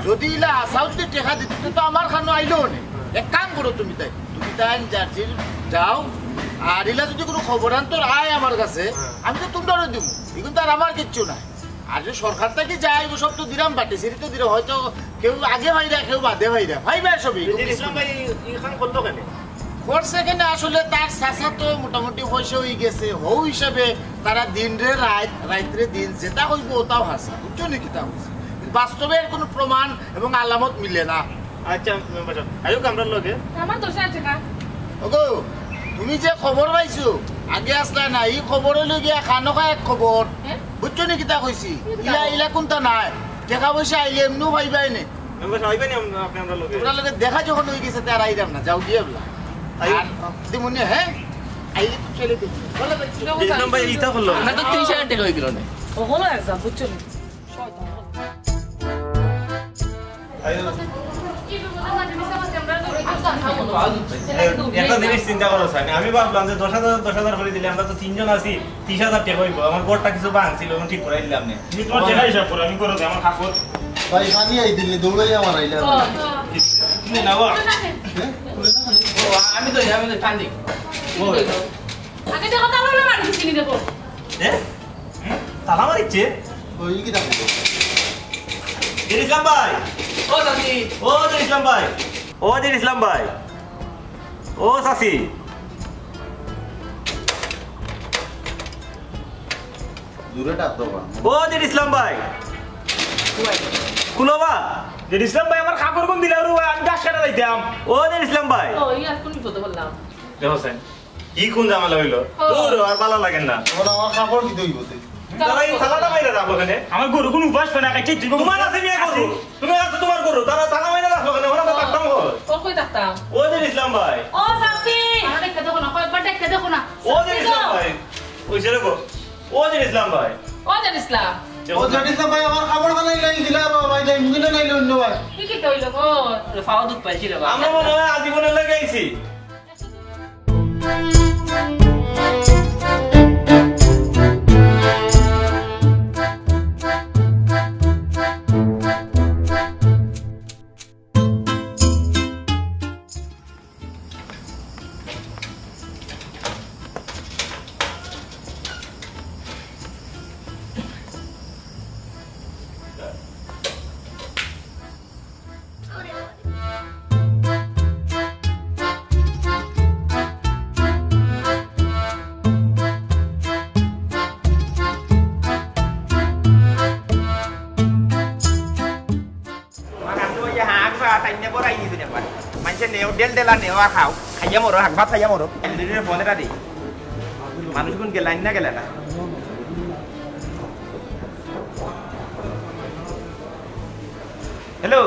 যদি ইলা আসাউতে টাকা দিতে তো আমার খানো আইলো না এক কাম করো তুমি তাই জার্জির যাও আর ইলা যদি কোনো খবর আন তোর আয় আমার কাছে আমি তো তোমরাও দিব কিন্তু আর আমার কিচ্ছু নাই আর যে সরকার থেকে যায় ও সব তো দিলাম বাটে সেটি তো দিলে হয়তো কেউ আগে ভাইরা কেউ বাদে ভাইরা ভাইবা সবই ইসলাম ভাই ইখান করলো কেন করছে কেন আসলে তার চাচা তো মোটামুটি পয়সা হয়ে গেছে হৌ হিসাবে তারা দিন রে রাত্রে দিন যেটা হইব ওটাও হাসে বুঝছো নাকি তা হয়েছে বাস্তবে এর কোনো প্রমাণ এবং আলামত মিলে না আচ্ছা মেম্বারশিপ আয়ুক আমরা লগে আমার 10,000 টাকা ওগো তুমি যে খবর পাইছো আগে আসলা না এই খবর হইল গিয়া খানকা এক খবর বুঝছো নাকি তা কইছি ইলা কোনটা নাই টাকা পয়সা আইলে এমনিও পাইবাই নে মেম্বারশিপ আইবেনি আপনি আমরা লগে তোমরা লগে দেখা যখন হয়ে গেছে তার আইরাম না যাও গিয়ে বলা আর দিমুনি হ্যাঁ আইলে তো চলে দিই বলে ইসলাম ভাই ইতা করলো আমরা তো 30,000 টাকা হয়ে গেল না ও হলো একদম বুঝছো নি একটা জিনিস চিন্তা করো আমি ভাবলাম যে 10,000 করে দিলে আমরা তো 3 জন আছি 30,000 টাকা হইব আমার বড়টা কিছু ভাঙছিল ঠিক করে দিলাম না তুমি তোমার টাকা হিসাব করো আমি করো আমার খাপত ভাই খানি আই দিলি দৌড়াই আমার আইলা না বাবা আমি তো টান দিই আগে দেখো তাহলে মারি চিনি দেখো তালা মারিচ্ছে ওই কি দাম জের ইসলাম ভাই ও সাসি ও জের ইসলাম ভাই ও জের ইসলাম ভাই ও সাসি দূরে ডাক দাও ও জের ইসলাম ভাই কুলোবা জের ইসলাম ভাই আমার কাপড় কম দিলা রু আমি গাছ কাটা যাইতাম ও জের ইসলাম ভাই ও ইয়ার কোন বিপদ বললাম দেখো সেন কি কোন জামালা হইলো দূর আর ভালো লাগে না ওরা আমার কাপড় কি দইব তুই তারা এই সালাটা মাইরা রাখো কেন আমার গরু কোন উপাস পায় না কাইতে দিব তোমার আছে নিয়ে গরু তুমি আছে তোমার গরু তারা তালা মাইরা রাখো কেন ওরা তো থাকতাম গো ও কই থাকতাম ও জের ইসলাম ভাই ও সাসি আরে দেখে দেখো না কয়েকবার দেখে দেখো না ও জের ইসলাম ভাই ওই ছেলে গো ও জের ইসলাম ভাই ও জান ইসলাম ও জানিস না ভাই আমার কাপড় কালাই লাগি দিলা আর ভাই যাই মুগিনা নাইলে অন্য ভাই কি কইলো গো ফাও দুধ পাইছি রে বাবা আমরা মনে হয় আজীবনের লাগে আইছি মানুষ কোন গেলাইন না গেলে না হ্যালো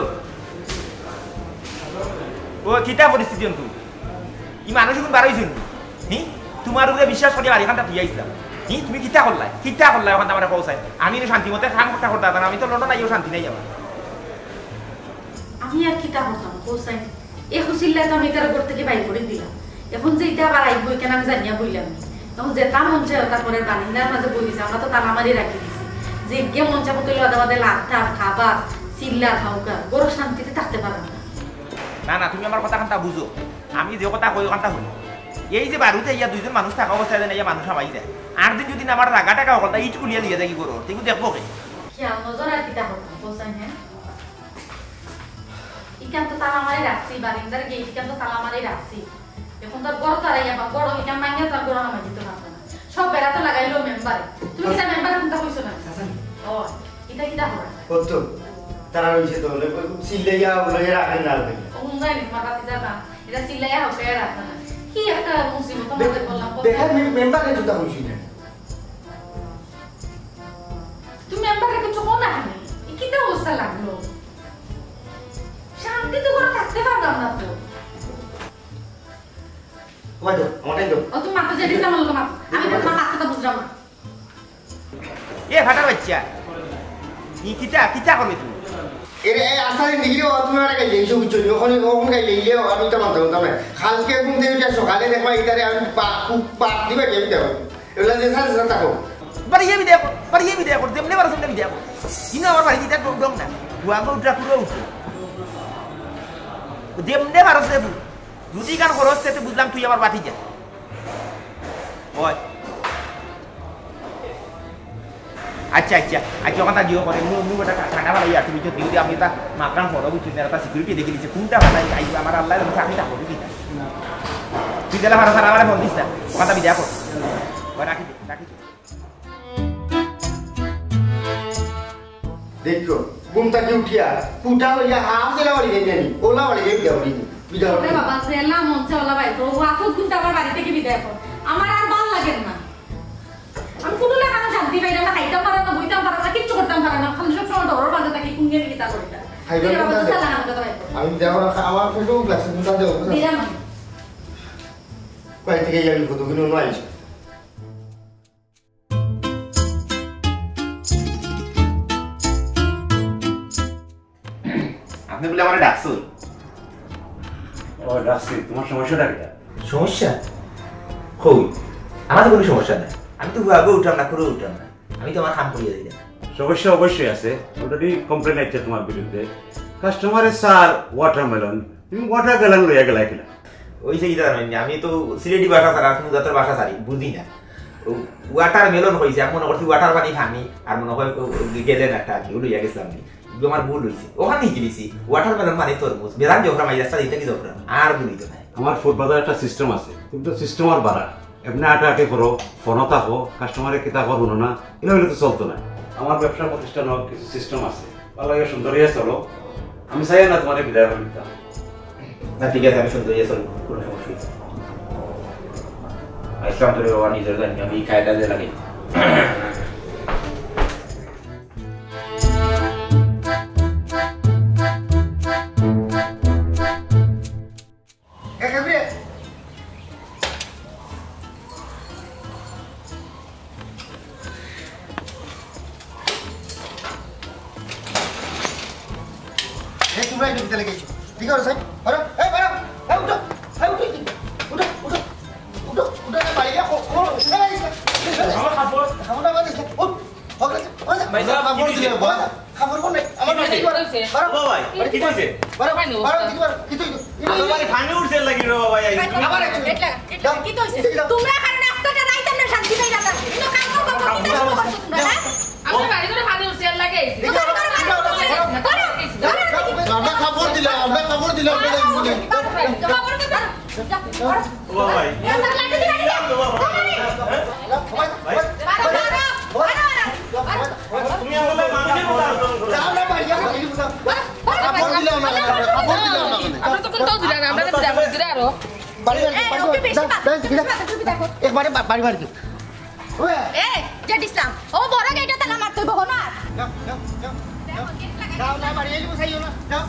ও কিতা পরিস্থিতি তুই ই মানুষ কোন বার হইছুন হি তোমার উপরে বিশ্বাস করে বাড়িখানটা তুই আইছিলাম হি তুমি কিতা করলাই ওখানটা আমার পৌঁছায় আমি শান্তি মতে কাম করতে করতে আমি তো লন্ডন আইও শান্তি নাই যাবা আমি আর কিতা করতাম পৌঁছাই এ খুশিল্লাই তো আমি তার ঘর থেকে বাইর করে দিলাম এখন যে এটা আবার আইব কেন আমি জানিয়া বললাম তখন যেটা মন চাই তারপরে বানিন্দার মাঝে বলিছে আমরা তো তালা মারি রাখি দিছি যে গে মন চাবো তুই আদা বাদে লাঠা খাবা চিল্লা খাওকা বড় শান্তিতে থাকতে পারো না না তুমি আমার কথা কান্তা বুঝো আমি যে কথা কই কান্তা শুনো এই যে বাড়িতে ইয়া দুইজন মানুষ থাকা অবস্থায় দেন ইয়া মানুষ হামাই যায় আর দিন যদি আমার রাগা টাকা কথা ইট কুলিয়া লিয়ে যায় কি করো তুমি দেখবো কে খেয়াল নজর আর কিতা করতাম পৌঁছাই হ্যাঁ ইকান তো তালা মারি রাখছি বারিন্দার গেট ইকান তো তালা মারি রাখছি এখন তোর বড় তারাইয়া বা বড় ইকান মাইয়া তার বড় নামাই দিতে পারবে না সব বেড়া তো লাগাইলো মেম্বারে তুমি কিতা মেম্বারে কোনটা কইছো না ও এটা কিতা হবে কত তারা হইছে তো সিল্লাইয়া ওলাই রাখেন না ও মুঙ্গাই নি মারাতে যাবা এটা সিল্লাইয়া হবে রাখবে না কি একটা মুসিবত আমাদের বললাম দেখা মেম্বারে জুতা হইছি না তুমি মেম্বারে কিছু কোন না কিতা অবস্থা লাগলো শান্তি তো করে থাকতে পারলাম না তো ওই তো আমারটাই তো ও তুমি মাথা জেডিস না বলতো মা আমি তো তোমার কথা বুঝলাম না এ ফাটার বাচ্চা ই কিতা করবে তুমি এর এই আসারে নিগিরে তুমি আর গাইলে এই সব কিছু ওখানে ওখানে গাইলে ইলে আমি তো মানতাম না কালকে ঘুম থেকে উঠে সকালে দেখবা ইতারে আমি পাক দিবা কেমন দেব এগুলা যে সাথে থাকো বাড়িয়ে বিদায় কর যেমনি বার সেমনি বিদায় কর ইনো আমার বাড়ি দিতে দম না গুয়াঙ্গ উঠা পুরো উঠে যেমনি বার দেবু যদি গান খরচতে বুঝলাম তুই আমার বাতি যা ওই আচ্ছা কথা জিও করে মু ওটা টাকা ভালো ইয়া তুমি তো দিও আমি তা মাকান ফটো বুঝি না তা সিকিউরিটি দেখে নিছে কোনটা ভালো আই আমার আল্লাহ আমি তা হবে কি তুই দিলা ভালো সারা আমার ফোন দিস না কথা বিদায় কর ওই রাখি দেখো ঘুম থেকে উঠিয়া পুটা হইয়া হাফ দিলা বাড়ি গেই ওলা বাড়ি গেই বিদায় ওরে বাবা সেলা মঞ্চে ওলা ভাই তো আপু কিন্তু আমার বাড়ি থেকে বিদায় কর আমার আর ভালো লাগে না আমি কোনো না কারণ শান্তি পাই না খাইতাম পারা না বইতাম পারা না কিচ্ছু করতাম পারা না খালি সব সময় ডর বাজে থাকে কুঙ্গে নিয়ে কিতা করিতা আমি দেখো আমার ফেসবুক ক্লাসে কিন্তু দেও দিলাম কই থেকে যাবি কতগুলো নয় আপনি বলে আমার ডাকছো ও ডাকছি তোমার সমস্যাটা কি সমস্যা কই আমার তো কোনো সমস্যা নাই আমি তো আগে উঠলাম না করে উঠলাম না আমি তো আমার কাম করিয়ে দিলাম সমস্যা অবশ্যই আছে অলরেডি কমপ্লেন আছে তোমার বিরুদ্ধে কাস্টমারের স্যার ওয়াটারমেলন তুমি ওয়াটার গ্যালন লইয়া গেলা কিনা ওই সেই জানেন আমি তো সিলেটি ভাষা ছাড়া কোনো জাতের ভাষা ছাড়ি বুঝি না ওয়াটার মেলন হয়েছে আমি মনে করছি ওয়াটার পানি খানি আর মনে হয় গেলেন একটা আর কি লইয়া গেছিলাম আমার ভুল হয়েছে ওখানে গেছি ওয়াটার মেলন মানে তরমুজ বেদান জোফরা মাই রাস্তা দিতে কি জোফরা আর বলি তো আমার ফুড বাজার একটা সিস্টেম আছে কিন্তু সিস্টেম আর বাড়া এমনি আটে করো ফোনও থাকো কাস্টমারে কিতা করবো না এগুলো তো চলতো না আমার ব্যবসা প্রতিষ্ঠান কিছু সিস্টেম আছে ভালো লাগে সুন্দরিয়া চলো আমি চাই না তোমার বিদায় করে দিতাম না ঠিক আছে আমি সুন্দরিয়া চলবো কোনো সমস্যা নেই ইসলাম ধরে বাবা নিজের জানি আমি খাইটা যে লাগে তোমরা একটু ভিতরে গেছো ঠিক আছে স্যার বারো এই বারো এই উঠো এই উঠো উঠো উঠো উঠো উঠো বাড়ি গিয়ে আমার খাবার খাবারটা বাদ দিছে উঠ ওকে ভাই সাহেব খাবার দিলে খাবার কোন নাই আমার বাড়ি করছে বারো ভাই কি কইছে বারো বারো কি কইছো আমার বাড়ি ফানি উঠছে লাগি রে বাবা এই আবার এটা কি কইছে তোমরা কারণে রাস্তাটা রাইতে আমরা শান্তি পাই না ইনো কাম করব কি করব তোমরা হ্যাঁ আমরা বাড়ি করে ফানি উঠছে লাগে আমরা খবর দিলাম আমরা খবর দিলাম ভাই তুমি আমাদের মানুষের মতো আমরা বাড়ি যাবো খবর দিলাম আমরা তো কোনটাও দিলা না আমরা দিলা আরো বাড়ি একবারে বাড়ি বাড়ি এ জেড ইসলাম ও বড় গেটে তালা মারতে বহ না যাও না বাড়ি যাইবো সাইও না যাও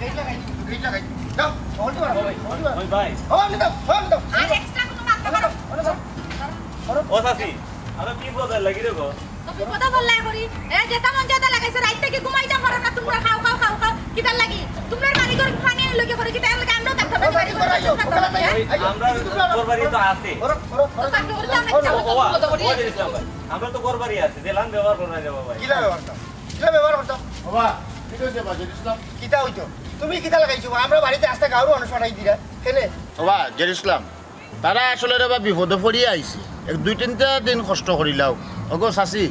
গেট লাগাই যাও হলতে পারো ওই ভাই হলতে দাও আর এক্সট্রা কোনো মারতে পারো ও সাসি আমরা কি বলতে লাগি রে গো তো কথা বললাই করি এ যেটা মন যেটা লাগাইছে রাত থেকে ঘুমাইতা পারো না তোমরা খাও খাও খাও খাও কিদার লাগি তোমরা বাড়ি করে পানি লগে করে কি তাহলে আমরা থাকতে পারি বাড়ি করে আমরা ঘরবাড়ি তো আছে আমরা তো ঘরবাড়ি আছে দিলাম ব্যবহার করনা যাব ভাই কিলা ব্যবহার করছো বাবা ঠিক আছে বাবা ইসলাম কিতা হইতো তুমি কিতা লাগাইছো আমরা বাড়িতে আসতে গাওর মানুষ পাঠাই দিরা কেনে বাবা জের ইসলাম তারা আসলে রে বিপদে পড়িয়ে আইছে এক দুই তিনটা দিন কষ্ট করিলাও ওগো চাচি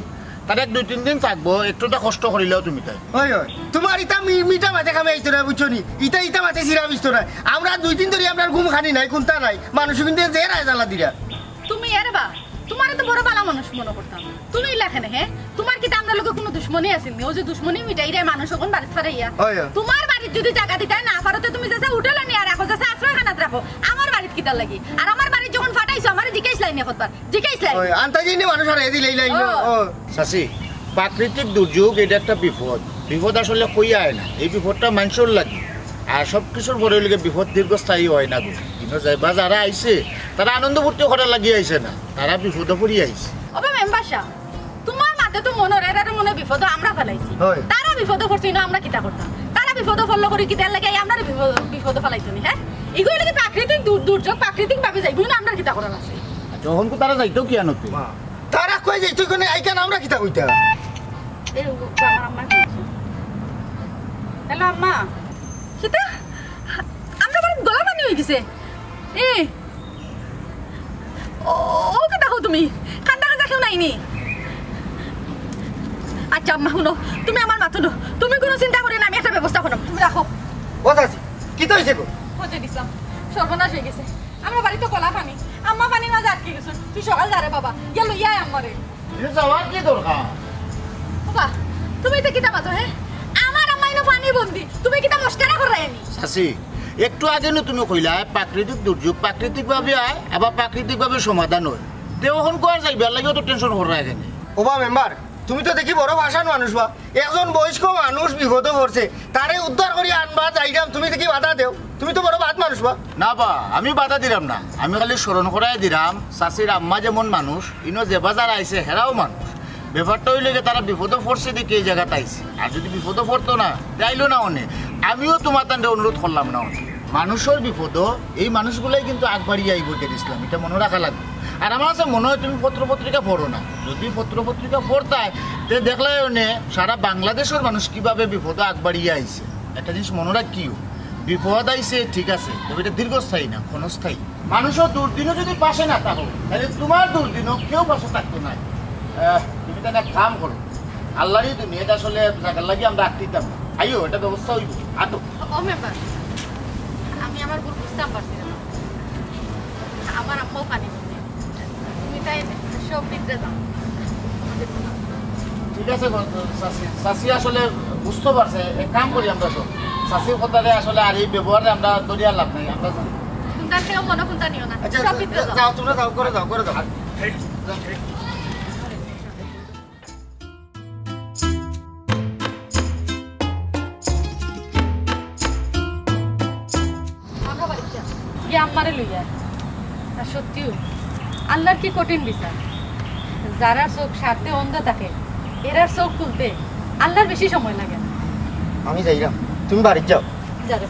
তারা এক দুই তিন দিন থাকবো একটুটা কষ্ট করিলাও তুমি তাই হয় হয় তোমার ইটা মিঠা মাথা খামে আইতো না বুঝছো নি ইটা মাথা সিরা বিsto না আমরা দুই দিন ধরে আমরা ঘুম খানি নাই কোনটা নাই মানুষ কিন্তু যে রায় জ্বালা দিরা তুমি এর বা তোমার তো বড় বালা মানুষ মনে করতাম তুমি লেখেনে হ্যাঁ তোমার কি আমরা লোকে কোনো দুশ্মনী আসেনি ও যে দুশ্মনী মিটাই রে মানুষ কোন বাড়িতে পারাইয়া তোমার বাড়িতে যদি জায়গা দিতে না পারো তো তুমি যাচ্ছে উঠালে নি আর রাখো যাচ্ছে আশ্রয়খানাত রাখো আমার বাড়িতে কিতার লাগি আর আমার বাড়ি যখন ফাটাইছো আমার জিজ্ঞাসলাই নি কতবার জিজ্ঞাসলাই আন্তাজি নি মানুষ আর এদি লইলাই চাচি প্রাকৃতিক দুর্যোগ এটা একটা বিপদ বিপদ আসলে কই আয় না এই বিপদটা মানুষের লাগে আর সব কিছুর পরে লিগে বিপদ দীর্ঘস্থায়ী হয় না গো কিন্তু যাইবা যারা আইছে তারা আনন্দ ফুর্তি করার লাগি আইছে না তারা বিপদে পড়ি আইছে ওবা মেম্বারশা তোমার মাতে তো মনে রে এর মনে বিপদ আমরা ফেলাইছি তারা বিপদ করছি না আমরা কিতা করতাম তারা বিপদ ফলো করি কিতা লাগে আমরা বিপদ ফেলাইছি নি হ্যাঁ এগুলো লাগে প্রাকৃতিক দুর্যোগ প্রাকৃতিক ভাবে যাইবো না আমরা কিতা করার আছে যখন কো তারা যাইতো কি আনতে তারা কই যাইতো কোনে আইকান আমরা কিতা কইতা এই আমার আম্মা হ্যালো আম্মা কিতা আমরা বড় গলা পানি হয়ে গেছে এ ও কি দেখো তুমি কান্দা কান্দা কেউ নাইনি আচ্ছা আম্মা শুনো তুমি আমার মাথা নো তুমি কোনো চিন্তা করি না আমি একটা ব্যবস্থা করব তুমি রাখো বসাছি কি তো হইছে গো হতে দিছাম সর্বনাশ হয়ে গেছে আমরা বাড়িতে কলা পানি আম্মা পানি না আটকে গেছে তুই সকাল যারে বাবা গেল ইয়াই আমারে এটা যাওয়ার কি দরকার বাবা তুমি তো কিতা মাতো হ্যাঁ আমার আম্মা ইনো পানি বন্দি তুমি কিতা মস্কারা করায়নি চাচি একটু আগে তুমি কইলা প্রাকৃতিক দুর্যোগ প্রাকৃতিকভাবে আয় আবার প্রাকৃতিকভাবে সমাধান হয় দেওখন কোয়ার যাইবার লাগে তো টেনশন করা এখানে ওবা মেম্বার তুমি তো দেখি বড় ভাষার মানুষ বা একজন বয়স্ক মানুষ বিপদে পড়ছে তারে উদ্ধার করি আনবা যাইরাম তুমি দেখি বাধা দেও তুমি তো বড় বাদ মানুষ বা না বা আমি বাধা দিলাম না আমি খালি স্মরণ করাই দিলাম চাচির আম্মা যেমন মানুষ ইনো যে বাজার আইছে হেরাও মানুষ ব্যাপারটা হইলে তারা বিপদে পড়ছে দেখি এই জায়গাতে আইছে আর যদি বিপদে পড়তো না যাইলো না অনেক আমিও তোমার তান্ডে অনুরোধ করলাম না অনেক মানুষের বিপদ এই মানুষগুলাই কিন্তু আগবাড়িয়ে আইব ইসলাম এটা মনে রাখা লাগবে আর আমার কাছে মনে হয় তুমি পত্র পত্রিকা পড়ো না যদি পত্র পত্রিকা পড়তায় তে দেখলে সারা বাংলাদেশের মানুষ কিভাবে বিপদে আগবাড়িয়ে আইছে একটা জিনিস মনে রাখিও বিপদ আইছে ঠিক আছে, তবে এটা দীর্ঘস্থায়ী না, ক্ষণস্থায়ী। মানুষের দুর্দিনও যদি পাশে না থাকো, তাহলে তোমার দুর্দিনও কেউ পাশে থাকতো না। তুমি তাহলে এক কাম করো, আল্লাহরই দুনিয়াটা আসলে জায়গার লাগে আমরা আটতিতাম না। আইও, এটা ব্যবস্থা হইব। আটো ও মেম্বার, আমি আমার ভুল বুঝতাম পারছি না। আমার আম্মাও পানি বলছে, তুমি তাই সব নিতে যাও। ঠিক আছে চাষি আসলে বুঝতে পারছে। এক কাম করি আমরা সব, চাষির কথাটা আসলে আর এই ব্যবহারে আমরা দরিয়ার লাভ নাই। আমরা কোনটা কেউ মনে কোনটা নিও না, আচ্ছা সব নিতে যাও। যাও, তোমরা যাও, করে যাও, করে যাও। আমরা বাড়ি যাই, গিয়ে আম্মারে লইয়া। আর সত্যিও আল্লাহর কি কঠিন বিচার, যারা চোখ সারতে অন্ধ থাকে এরার চোখ খুলতে আল্লাহর বেশি সময় লাগে না। আমি যাইলাম, তুমি বাড়ি যাও। যারে